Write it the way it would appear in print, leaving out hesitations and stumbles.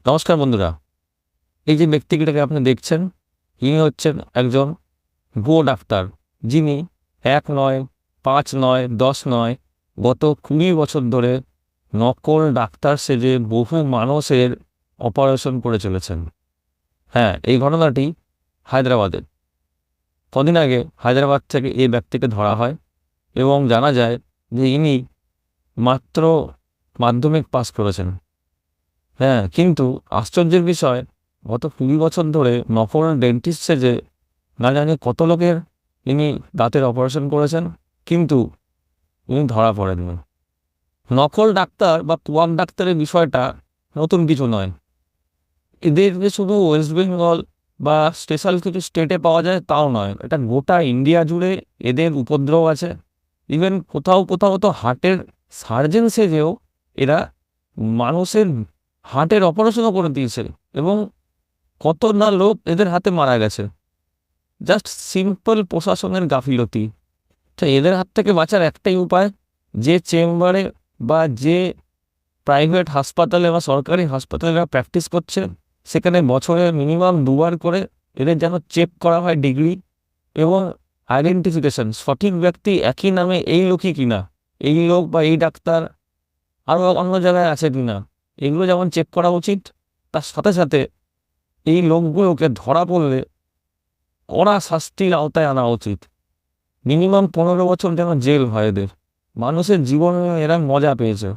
নমস্কার বন্ধুরা, এই যে ব্যক্তিটাকে আপনি দেখছেন, ইনি হচ্ছেন একজন ভুয়ো ডাক্তার, যিনি 1 নয়, 5 নয়, 10 নয়, গত 20 বছর ধরে নকল ডাক্তার সেজে বহু মানুষের অপারেশন করে চলেছেন। হ্যাঁ, এই ঘটনাটি হায়দ্রাবাদের। কদিন আগে হায়দ্রাবাদ থেকে এই ব্যক্তিকে ধরা হয় এবং জানা যায় যে ইনি মাত্র মাধ্যমিক পাস করেছেন। হ্যাঁ, কিন্তু আশ্চর্যের বিষয়, গত 20 বছর ধরে নকল ডেন্টিস্ট সেজে না জানি কত লোকের ইনি দাঁতের অপারেশন করেছেন, কিন্তু ইনি ধরা পড়েননি। নকল ডাক্তার বা কুয়াক ডাক্তারের বিষয়টা নতুন কিছু নয়। এদের যে শুধু ওয়েস্ট বেঙ্গল বা স্পেশাল কিছু স্টেটে পাওয়া যায় তাও নয়, এটা গোটা ইন্ডিয়া জুড়ে এদের উপদ্রব আছে। ইভেন কোথাও কোথাও তো হার্টের সার্জেন সেজেও এরা মানুষের হার্টের অপারেশনও করে দিয়েছে এবং কত না লোক এদের হাতে মারা গেছে। জাস্ট সিম্পল প্রশাসনের গাফিলতি। তো এদের হাত থেকে বাঁচার একটাই উপায়, যে চেম্বারে বা যে প্রাইভেট হাসপাতালে বা সরকারি হাসপাতালে প্র্যাকটিস করছে, সেখানে বছরে মিনিমাম 2বার করে এদের যেন চেক করা হয় ডিগ্রি এবং আইডেন্টিফিকেশন, সঠিক ব্যক্তি একই নামে এই লোকই কিনা, এই লোক বা এই ডাক্তার আরও অন্য জায়গায় আছে কিনা, এগুলো যেমন চেক করা উচিত। তার সাথে সাথে এই লোকগুলোকে ধরা পড়লে কড়া শাস্তির আওতায় আনা উচিত। মিনিমাম 15 বছর যেন জেল হয় এদের। মানুষের জীবনে এরা মজা পেয়েছে।